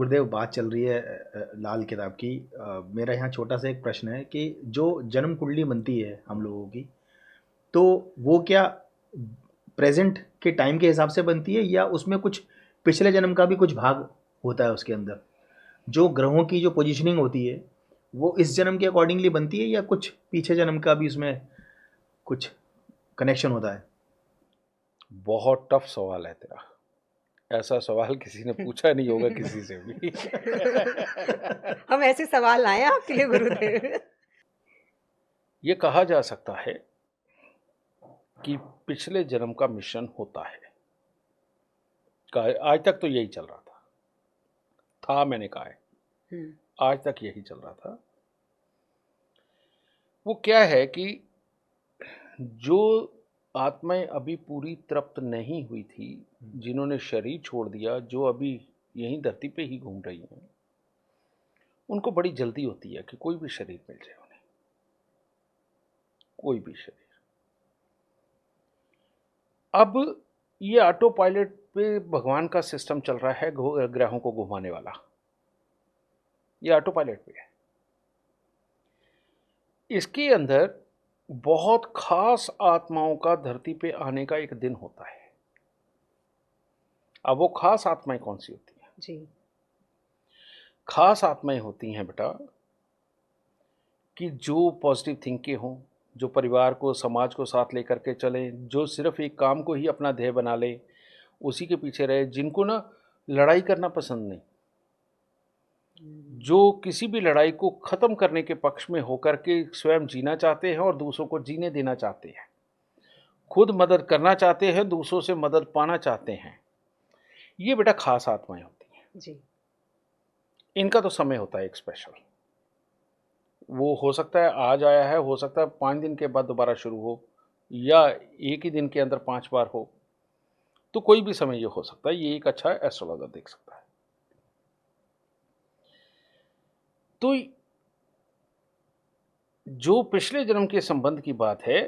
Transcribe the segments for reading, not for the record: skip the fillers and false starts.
गुरुदेव, बात चल रही है लाल किताब की। मेरा यहाँ छोटा सा एक प्रश्न है कि जो जन्म कुंडली बनती है हम लोगों की, तो वो क्या प्रेजेंट के टाइम के हिसाब से बनती है या उसमें कुछ पिछले जन्म का भी कुछ भाग होता है उसके अंदर? जो ग्रहों की जो पोजीशनिंग होती है वो इस जन्म के अकॉर्डिंगली बनती है या कुछ पीछे जन्म का भी उसमें कुछ कनेक्शन होता है? बहुत टफ सवाल है तेरा। ऐसा सवाल किसी ने पूछा नहीं होगा किसी से भी। हम ऐसे सवाल लाए हैं आपके लिए गुरुदेव। ये कहा जा सकता है कि पिछले जन्म का मिशन होता है। आज तक तो यही चल रहा था मैंने कहा है, आज तक यही चल रहा था। वो क्या है कि जो आत्माएं अभी पूरी तृप्त नहीं हुई थी, जिन्होंने शरीर छोड़ दिया, जो अभी यहीं धरती पे ही घूम रही हैं, उनको बड़ी जल्दी होती है कि कोई भी शरीर मिल जाए उन्हें, कोई भी शरीर। अब ये ऑटो पायलट पे भगवान का सिस्टम चल रहा है, ग्रहों को घुमाने वाला, ये ऑटो पायलट पे है। इसके अंदर बहुत खास आत्माओं का धरती पे आने का एक दिन होता है। अब वो खास आत्माएं कौन सी होती हैं? जी। खास आत्माएं होती हैं बेटा कि जो पॉजिटिव थिंक के हों, जो परिवार को, समाज को साथ लेकर के चलें, जो सिर्फ एक काम को ही अपना ध्येय बना ले, उसी के पीछे रहे, जिनको ना लड़ाई करना पसंद नहीं, जो किसी भी लड़ाई को ख़त्म करने के पक्ष में होकर के स्वयं जीना चाहते हैं और दूसरों को जीने देना चाहते हैं, खुद मदद करना चाहते हैं, दूसरों से मदद पाना चाहते हैं, ये बेटा खास आत्माएं होती हैं जी। इनका तो समय होता है एक स्पेशल। वो हो सकता है आज आया है, हो सकता है 5 दिन के बाद दोबारा शुरू हो, या एक ही दिन के अंदर 5 बार हो, तो कोई भी समय ये हो सकता है। ये एक अच्छा एस्ट्रोलॉजर देख सकता है। तो जो पिछले जन्म के संबंध की बात है,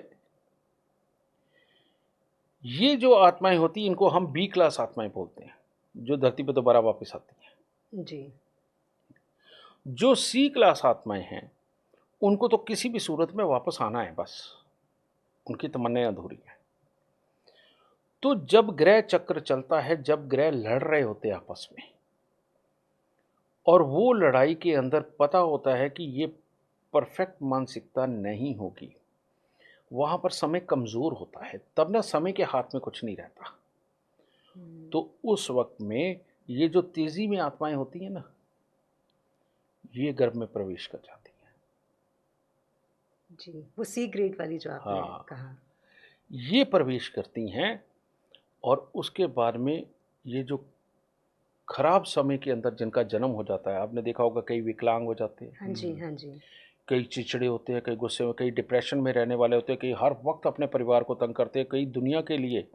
ये जो आत्माएं होती हैं, इनको हम बी क्लास आत्माएं बोलते हैं, जो धरती पर दोबारा वापस आती हैं। जी। जो सी क्लास आत्माएं हैं, उनको तो किसी भी सूरत में वापस आना है, बस उनकी तमन्नाएं अधूरी हैं। तो जब ग्रह चक्र चलता है, जब ग्रह लड़ रहे होते हैं आपस में, और वो लड़ाई के अंदर पता होता है कि ये परफेक्ट मानसिकता नहीं होगी, वहाँ पर समय कमज़ोर होता है, तब ना समय के हाथ में कुछ नहीं रहता। तो उस वक्त में ये जो तेज़ी में आत्माएं होती हैं ना, ये गर्भ में प्रवेश कर जाती हैं। जी, वो सी ग्रेड वाली जो आपने हाँ, कहा, ये प्रवेश करती हैं, और उसके बाद में ये जो खराब समय के अंदर जिनका जन्म हो जाता है, आपने देखा होगा कई विकलांग हो जाते हैं, हाँ जी, हाँ जी। कई चिड़चिड़े होते हैं, कई गुस्से में, कई डिप्रेशन में रहने वाले होते हैं, कई हर वक्त अपने परिवार को तंग करते हैं, कई दुनिया के लिए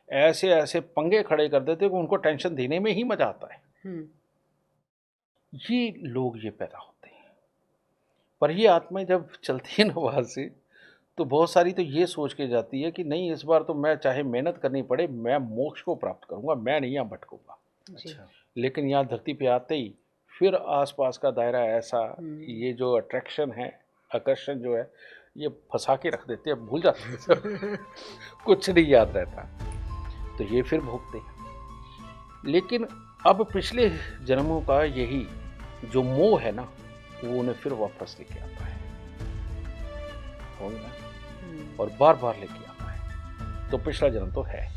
ऐसे ऐसे पंगे खड़े कर देते हैं कि उनको टेंशन देने में ही मजा आता है। ये लोग ये पैदा होते हैं। पर ये आत्माएं जब चलती है ना वहाँ से, तो बहुत सारी तो ये सोच के जाती है कि नहीं, इस बार तो मैं चाहे मेहनत करनी पड़े, मैं मोक्ष को प्राप्त करूंगा, मैं नहीं यहाँ भटकूंगा। अच्छा। लेकिन यहाँ धरती पे आते ही फिर आसपास का दायरा ऐसा, ये जो अट्रैक्शन है, आकर्षण जो है, ये फंसा के रख देते हैं, भूल जाते हैं सब। कुछ नहीं याद रहता, तो ये फिर भोगते हैं। लेकिन अब पिछले जन्मों का यही जो मोह है ना, वो उन्हें फिर वापस लेके आता है, और बार बार लेके आता है। तो पिछला जन्म तो है।